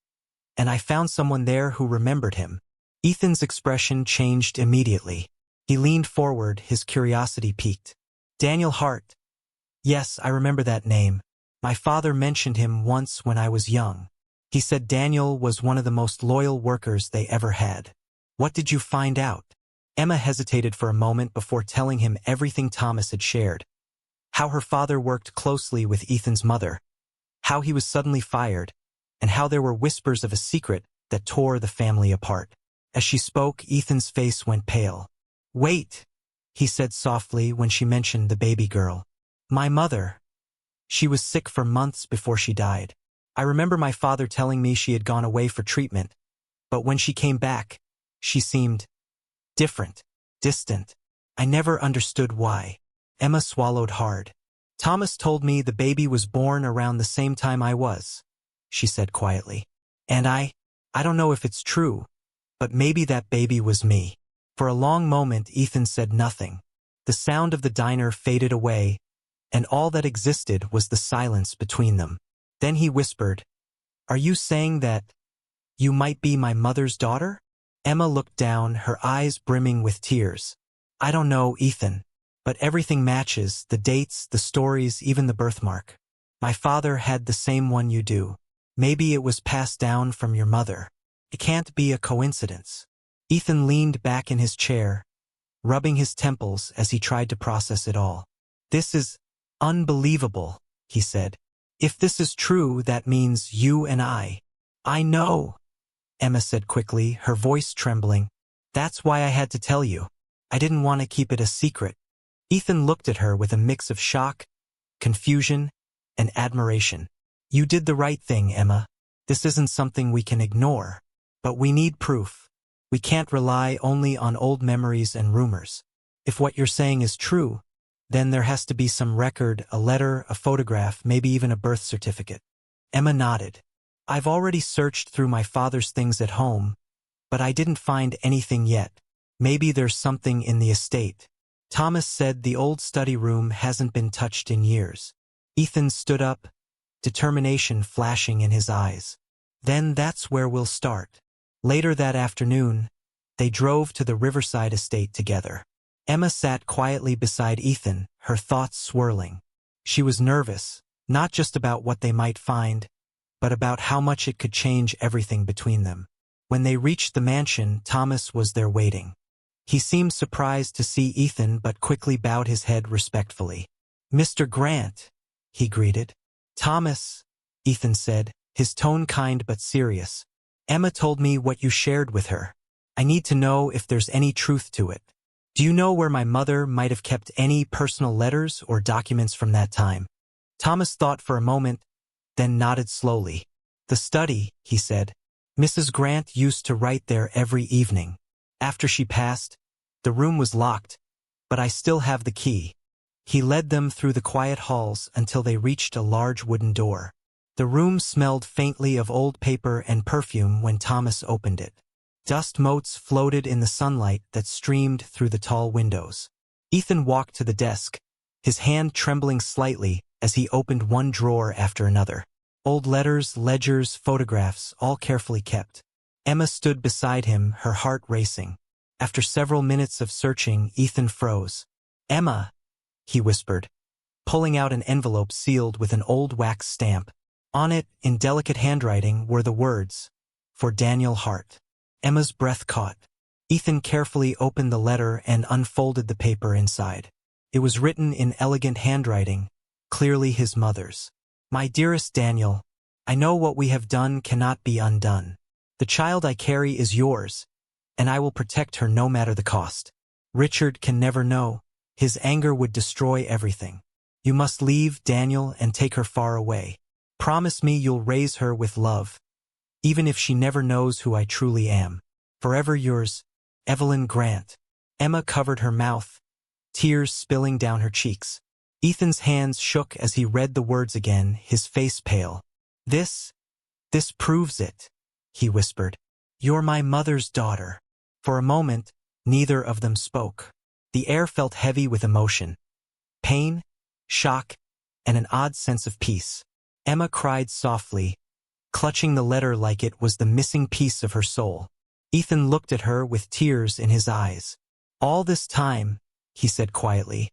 and I found someone there who remembered him." Ethan's expression changed immediately. He leaned forward, his curiosity piqued. "Daniel Hart. Yes, I remember that name. My father mentioned him once when I was young. He said Daniel was one of the most loyal workers they ever had." "What did you find out?" Emma hesitated for a moment before telling him everything Thomas had shared. How her father worked closely with Ethan's mother, how he was suddenly fired, and how there were whispers of a secret that tore the family apart. As she spoke, Ethan's face went pale. "Wait," he said softly when she mentioned the baby girl. "My mother. She was sick for months before she died. I remember my father telling me she had gone away for treatment, but when she came back, she seemed different, distant. I never understood why." Emma swallowed hard. "Thomas told me the baby was born around the same time I was," she said quietly. "And I don't know if it's true, but maybe that baby was me." For a long moment, Ethan said nothing. The sound of the diner faded away, and all that existed was the silence between them. Then he whispered, "Are you saying that you might be my mother's daughter?" Emma looked down, her eyes brimming with tears. "I don't know, Ethan, but everything matches, the dates, the stories, even the birthmark. My father had the same one you do. Maybe it was passed down from your mother. It can't be a coincidence." Ethan leaned back in his chair, rubbing his temples as he tried to process it all. "This is unbelievable," he said. "If this is true, that means you and I." "I know," Emma said quickly, her voice trembling. "That's why I had to tell you. I didn't want to keep it a secret." Ethan looked at her with a mix of shock, confusion, and admiration. "You did the right thing, Emma. This isn't something we can ignore. But we need proof. We can't rely only on old memories and rumors. If what you're saying is true, then there has to be some record, a letter, a photograph, maybe even a birth certificate." Emma nodded. "I've already searched through my father's things at home, but I didn't find anything yet. Maybe there's something in the estate. Thomas said the old study room hasn't been touched in years." Ethan stood up, determination flashing in his eyes. "Then that's where we'll start." Later that afternoon, they drove to the Riverside estate together. Emma sat quietly beside Ethan, her thoughts swirling. She was nervous, not just about what they might find, but about how much it could change everything between them. When they reached the mansion, Thomas was there waiting. He seemed surprised to see Ethan but quickly bowed his head respectfully. "Mr. Grant," he greeted. "Thomas," Ethan said, his tone kind but serious. "Emma told me what you shared with her. I need to know if there's any truth to it. Do you know where my mother might have kept any personal letters or documents from that time?" Thomas thought for a moment, then nodded slowly. "The study," he said. "Mrs. Grant used to write there every evening. After she passed, the room was locked, but I still have the key." He led them through the quiet halls until they reached a large wooden door. The room smelled faintly of old paper and perfume when Thomas opened it. Dust motes floated in the sunlight that streamed through the tall windows. Ethan walked to the desk, his hand trembling slightly as he opened one drawer after another. Old letters, ledgers, photographs, all carefully kept. Emma stood beside him, her heart racing. After several minutes of searching, Ethan froze. "Emma," he whispered, pulling out an envelope sealed with an old wax stamp. On it, in delicate handwriting, were the words, "For Daniel Hart." Emma's breath caught. Ethan carefully opened the letter and unfolded the paper inside. It was written in elegant handwriting, clearly his mother's. "My dearest Daniel, I know what we have done cannot be undone. The child I carry is yours, and I will protect her no matter the cost. Richard can never know. His anger would destroy everything. You must leave, Daniel, and take her far away. Promise me you'll raise her with love, even if she never knows who I truly am. Forever yours, Evelyn Grant. Emma covered her mouth, tears spilling down her cheeks. Ethan's hands shook as he read the words again, his face pale. This proves it, he whispered. You're my mother's daughter. For a moment, neither of them spoke. The air felt heavy with emotion. Pain, shock, and an odd sense of peace. Emma cried softly, clutching the letter like it was the missing piece of her soul. Ethan looked at her with tears in his eyes. All this time, he said quietly,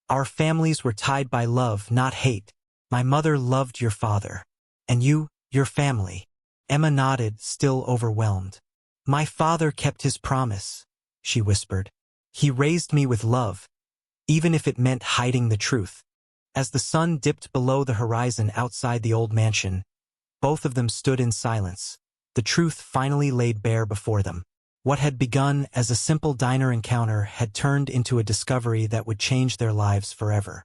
our families were tied by love, not hate. My mother loved your father. And you, your family. Emma nodded, still overwhelmed. My father kept his promise, she whispered. He raised me with love, even if it meant hiding the truth. As the sun dipped below the horizon outside the old mansion, both of them stood in silence. The truth finally laid bare before them. What had begun as a simple diner encounter had turned into a discovery that would change their lives forever.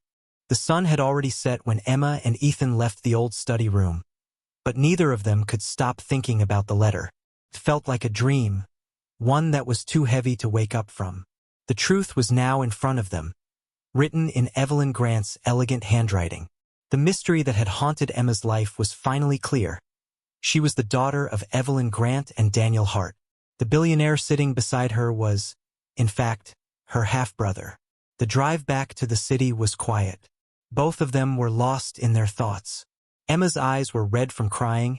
The sun had already set when Emma and Ethan left the old study room, but neither of them could stop thinking about the letter. It felt like a dream, one that was too heavy to wake up from. The truth was now in front of them, written in Evelyn Grant's elegant handwriting. The mystery that had haunted Emma's life was finally clear. She was the daughter of Evelyn Grant and Daniel Hart. The billionaire sitting beside her was, in fact, her half-brother. The drive back to the city was quiet. Both of them were lost in their thoughts. Emma's eyes were red from crying,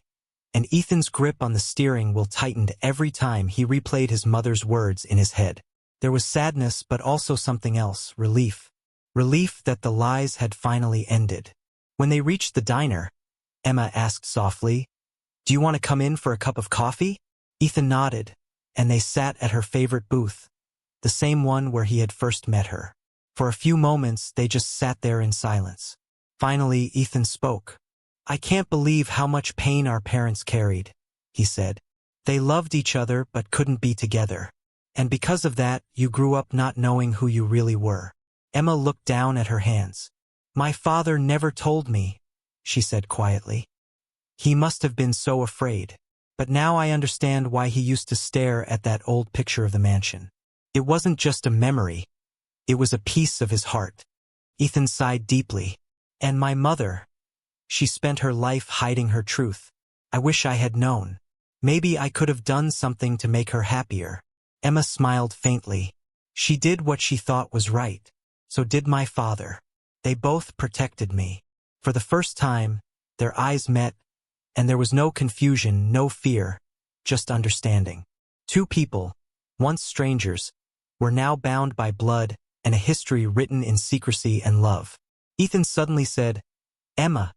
and Ethan's grip on the steering wheel tightened every time he replayed his mother's words in his head. There was sadness, but also something else, relief. Relief that the lies had finally ended. When they reached the diner, Emma asked softly, "Do you want to come in for a cup of coffee?" Ethan nodded, and they sat at her favorite booth, the same one where he had first met her. For a few moments, they just sat there in silence. Finally, Ethan spoke. "I can't believe how much pain our parents carried," he said. "They loved each other but couldn't be together. And because of that, you grew up not knowing who you really were." Emma looked down at her hands. "My father never told me," she said quietly. "He must have been so afraid. But now I understand why he used to stare at that old picture of the mansion. It wasn't just a memory. It was a piece of his heart." Ethan sighed deeply. "And my mother. She spent her life hiding her truth. I wish I had known. Maybe I could have done something to make her happier." Emma smiled faintly. "She did what she thought was right. So did my father. They both protected me." For the first time, their eyes met, and there was no confusion, no fear, just understanding. Two people, once strangers, were now bound by blood and a history written in secrecy and love. Ethan suddenly said, "Emma,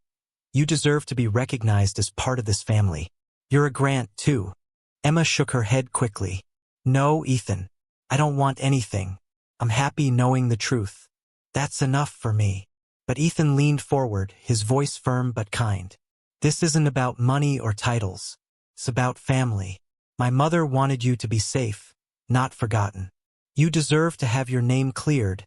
you deserve to be recognized as part of this family. You're a Grant, too." Emma shook her head quickly. "No, Ethan, I don't want anything. I'm happy knowing the truth. That's enough for me." But Ethan leaned forward, his voice firm but kind. "This isn't about money or titles. It's about family. My mother wanted you to be safe, not forgotten. You deserve to have your name cleared,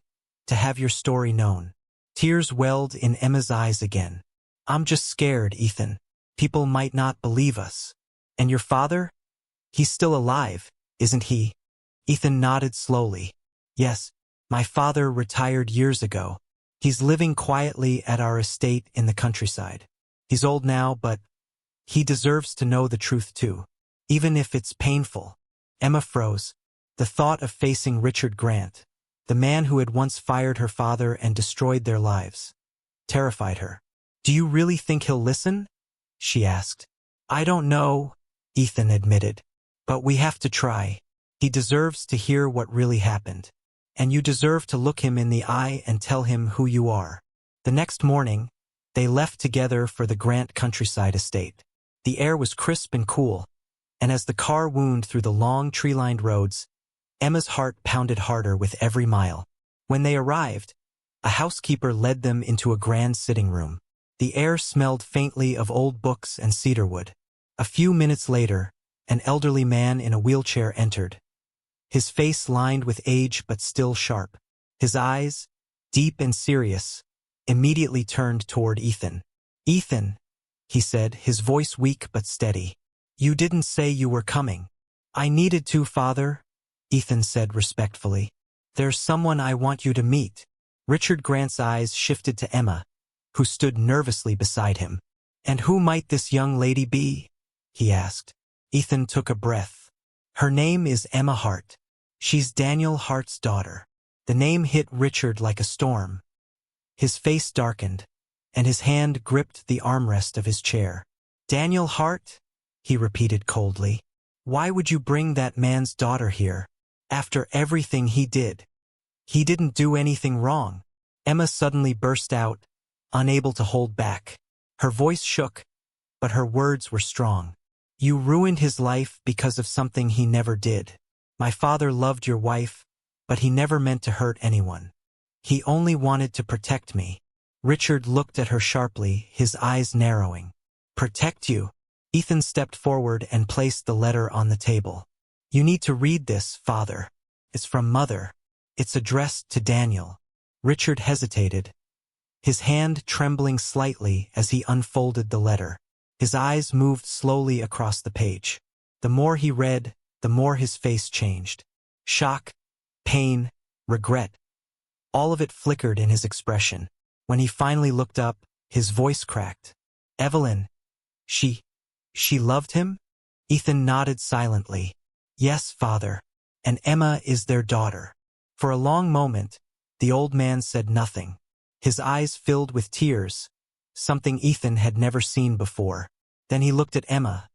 to have your story known." Tears welled in Emma's eyes again. "I'm just scared, Ethan. People might not believe us. And your father? He's still alive, isn't he?" Ethan nodded slowly. "Yes, my father retired years ago. He's living quietly at our estate in the countryside. He's old now, but he deserves to know the truth too, even if it's painful." Emma froze. The thought of facing Richard Grant, the man who had once fired her father and destroyed their lives, terrified her. "Do you really think he'll listen?" she asked. "I don't know," Ethan admitted. "But we have to try. He deserves to hear what really happened. And you deserve to look him in the eye and tell him who you are." The next morning, they left together for the Grant countryside estate. The air was crisp and cool, and as the car wound through the long tree-lined roads, Emma's heart pounded harder with every mile. When they arrived, a housekeeper led them into a grand sitting room. The air smelled faintly of old books and cedarwood. A few minutes later, an elderly man in a wheelchair entered, his face lined with age but still sharp. His eyes, deep and serious, immediately turned toward Ethan. "Ethan," he said, his voice weak but steady. "You didn't say you were coming." "I needed to, Father," Ethan said respectfully. "There's someone I want you to meet." Richard Grant's eyes shifted to Emma, who stood nervously beside him. "And who might this young lady be?" he asked. Ethan took a breath. "Her name is Emma Hart. She's Daniel Hart's daughter." The name hit Richard like a storm. His face darkened, and his hand gripped the armrest of his chair. "Daniel Hart?" he repeated coldly. "Why would you bring that man's daughter here, after everything he did? He didn't do anything wrong." Emma suddenly burst out, unable to hold back. Her voice shook, but her words were strong. "You ruined his life because of something he never did. My father loved your wife, but he never meant to hurt anyone. He only wanted to protect me." Richard looked at her sharply, his eyes narrowing. "Protect you?" Ethan stepped forward and placed the letter on the table. "You need to read this, Father. It's from Mother. It's addressed to Daniel." Richard hesitated, his hand trembling slightly as he unfolded the letter. His eyes moved slowly across the page. The more he read, the more his face changed. Shock, pain, regret. All of it flickered in his expression. When he finally looked up, his voice cracked. "Evelyn, she loved him?" Ethan nodded silently. "Yes, Father. And Emma is their daughter." For a long moment, the old man said nothing. His eyes filled with tears, something Ethan had never seen before. Then he looked at Emma,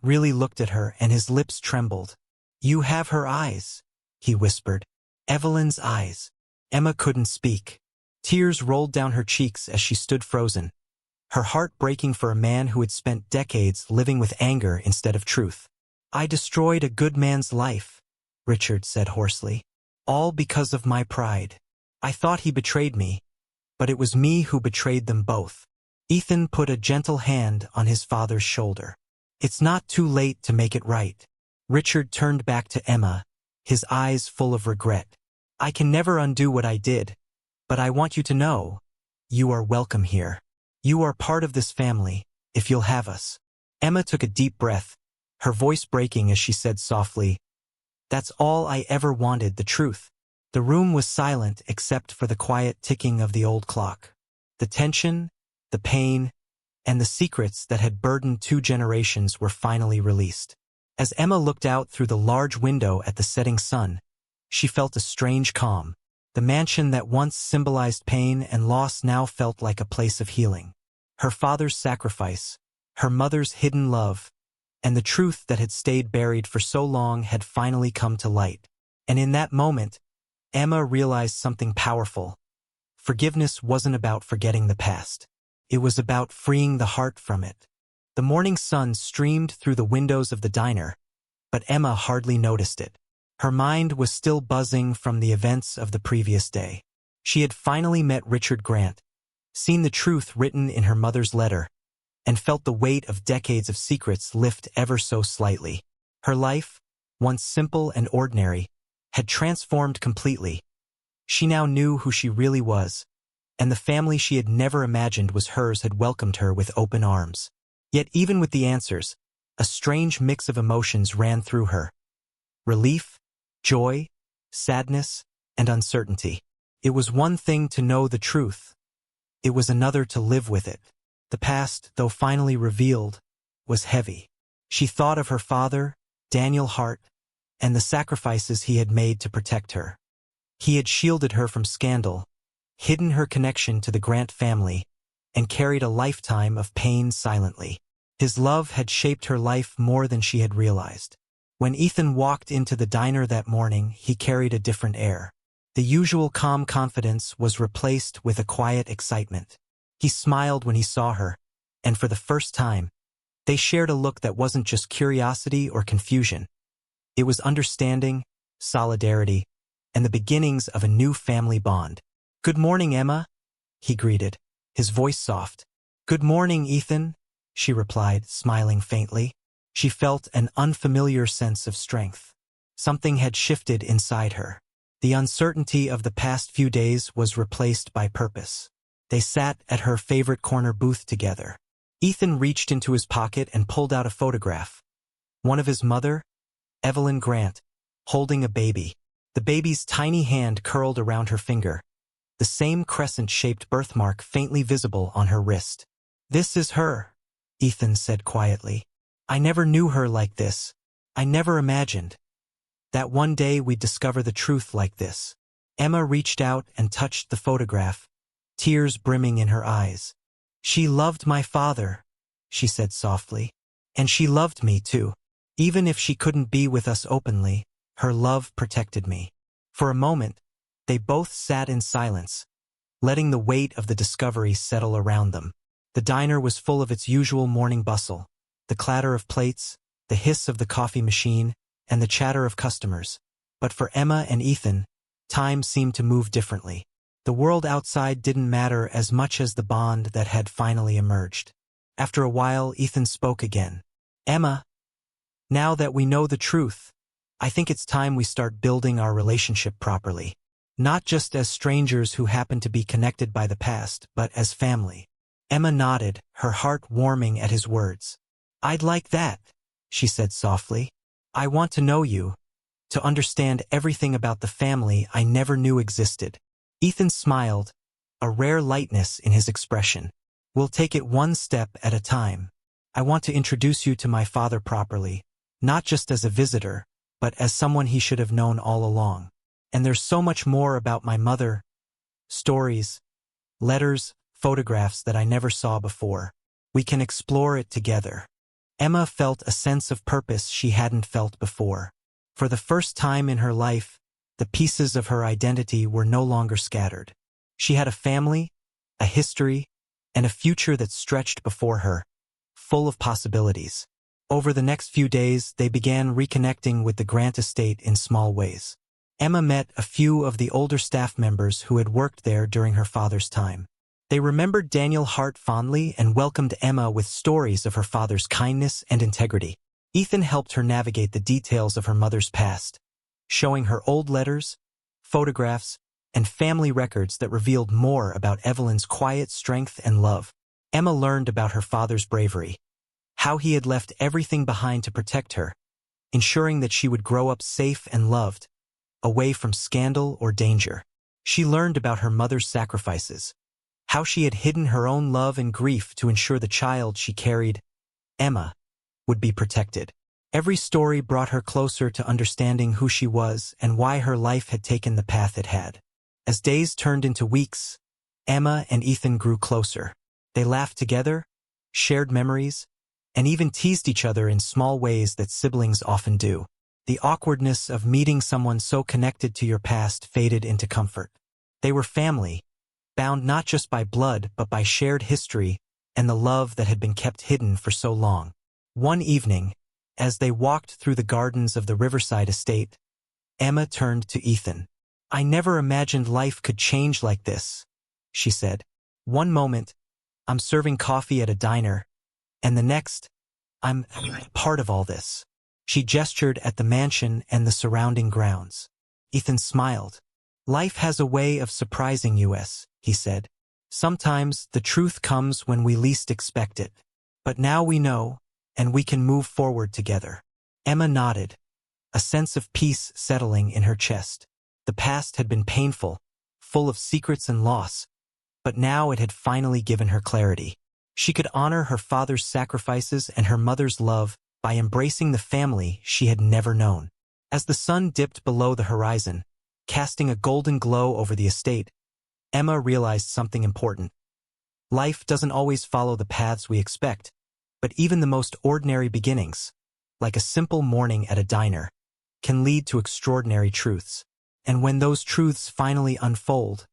really looked at her, and his lips trembled. "You have her eyes," he whispered. "Evelyn's eyes." Emma couldn't speak. Tears rolled down her cheeks as she stood frozen, her heart breaking for a man who had spent decades living with anger instead of truth. "I destroyed a good man's life," Richard said hoarsely. "All because of my pride. I thought he betrayed me, but it was me who betrayed them both." Ethan put a gentle hand on his father's shoulder. "It's not too late to make it right." Richard turned back to Emma, his eyes full of regret. "I can never undo what I did, but I want you to know, you are welcome here. You are part of this family, if you'll have us." Emma took a deep breath, her voice breaking as she said softly, "That's all I ever wanted, the truth." The room was silent except for the quiet ticking of the old clock. The tension, the pain, and the secrets that had burdened 2 generations were finally released. As Emma looked out through the large window at the setting sun, she felt a strange calm. The mansion that once symbolized pain and loss now felt like a place of healing. Her father's sacrifice, her mother's hidden love, and the truth that had stayed buried for so long had finally come to light. And in that moment, Emma realized something powerful. Forgiveness wasn't about forgetting the past. It was about freeing the heart from it. The morning sun streamed through the windows of the diner, but Emma hardly noticed it. Her mind was still buzzing from the events of the previous day. She had finally met Richard Grant, seen the truth written in her mother's letter, and felt the weight of decades of secrets lift ever so slightly. Her life, once simple and ordinary, had transformed completely. She now knew who she really was, and the family she had never imagined was hers had welcomed her with open arms. Yet even with the answers, a strange mix of emotions ran through her. Relief, joy, sadness, and uncertainty. It was one thing to know the truth. It was another to live with it. The past, though finally revealed, was heavy. She thought of her father, Daniel Hart, and the sacrifices he had made to protect her. He had shielded her from scandal, hidden her connection to the Grant family, and carried a lifetime of pain silently. His love had shaped her life more than she had realized. When Ethan walked into the diner that morning, he carried a different air. The usual calm confidence was replaced with a quiet excitement. He smiled when he saw her, and for the first time, they shared a look that wasn't just curiosity or confusion. It was understanding, solidarity, and the beginnings of a new family bond. "Good morning, Emma," he greeted, his voice soft. "Good morning, Ethan," she replied, smiling faintly. She felt an unfamiliar sense of strength. Something had shifted inside her. The uncertainty of the past few days was replaced by purpose. They sat at her favorite corner booth together. Ethan reached into his pocket and pulled out a photograph. One of his mother, Evelyn Grant, holding a baby. The baby's tiny hand curled around her finger, the same crescent-shaped birthmark faintly visible on her wrist. "This is her," Ethan said quietly. "I never knew her like this. I never imagined that one day we'd discover the truth like this." Emma reached out and touched the photograph, tears brimming in her eyes. "She loved my father," she said softly. "And she loved me too. Even if she couldn't be with us openly, her love protected me." For a moment, they both sat in silence, letting the weight of the discovery settle around them. The diner was full of its usual morning bustle, the clatter of plates, the hiss of the coffee machine, and the chatter of customers. But for Emma and Ethan, time seemed to move differently. The world outside didn't matter as much as the bond that had finally emerged. After a while, Ethan spoke again. "Emma, now that we know the truth, I think it's time we start building our relationship properly. Not just as strangers who happen to be connected by the past, but as family." Emma nodded, her heart warming at his words. "I'd like that," she said softly. "I want to know you, to understand everything about the family I never knew existed." Ethan smiled, a rare lightness in his expression. "We'll take it one step at a time. I want to introduce you to my father properly, not just as a visitor, but as someone he should have known all along. And there's so much more about my mother, stories, letters, photographs that I never saw before. We can explore it together." Emma felt a sense of purpose she hadn't felt before. For the first time in her life, the pieces of her identity were no longer scattered. She had a family, a history, and a future that stretched before her, full of possibilities. Over the next few days, they began reconnecting with the Grant estate in small ways. Emma met a few of the older staff members who had worked there during her father's time. They remembered Daniel Hart fondly and welcomed Emma with stories of her father's kindness and integrity. Ethan helped her navigate the details of her mother's past, showing her old letters, photographs, and family records that revealed more about Evelyn's quiet strength and love. Emma learned about her father's bravery, how he had left everything behind to protect her, ensuring that she would grow up safe and loved, away from scandal or danger. She learned about her mother's sacrifices, how she had hidden her own love and grief to ensure the child she carried, Emma, would be protected. Every story brought her closer to understanding who she was and why her life had taken the path it had. As days turned into weeks, Emma and Ethan grew closer. They laughed together, shared memories, and even teased each other in small ways that siblings often do. The awkwardness of meeting someone so connected to your past faded into comfort. They were family, bound not just by blood but by shared history and the love that had been kept hidden for so long. One evening, as they walked through the gardens of the Riverside estate, Emma turned to Ethan. "I never imagined life could change like this," she said. "One moment, I'm serving coffee at a diner, and the next, I'm part of all this." She gestured at the mansion and the surrounding grounds. Ethan smiled. "Life has a way of surprising us," he said. "Sometimes the truth comes when we least expect it. But now we know, and we can move forward together." Emma nodded, a sense of peace settling in her chest. The past had been painful, full of secrets and loss, but now it had finally given her clarity. She could honor her father's sacrifices and her mother's love by embracing the family she had never known. As the sun dipped below the horizon, casting a golden glow over the estate, Emma realized something important. Life doesn't always follow the paths we expect, but even the most ordinary beginnings, like a simple morning at a diner, can lead to extraordinary truths. And when those truths finally unfold,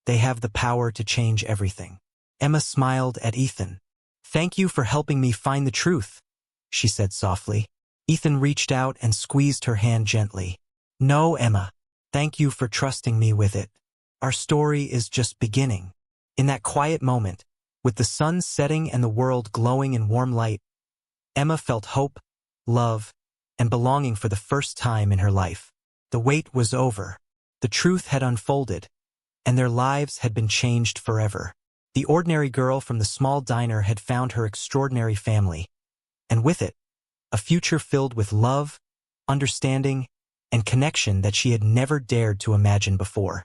they have the power to change everything. Emma smiled at Ethan. "Thank you for helping me find the truth," she said softly. Ethan reached out and squeezed her hand gently. "No, Emma. Thank you for trusting me with it. Our story is just beginning." In that quiet moment, with the sun setting and the world glowing in warm light, Emma felt hope, love, and belonging for the first time in her life. The wait was over. The truth had unfolded, and their lives had been changed forever. The ordinary girl from the small diner had found her extraordinary family, and with it, a future filled with love, understanding, and connection that she had never dared to imagine before.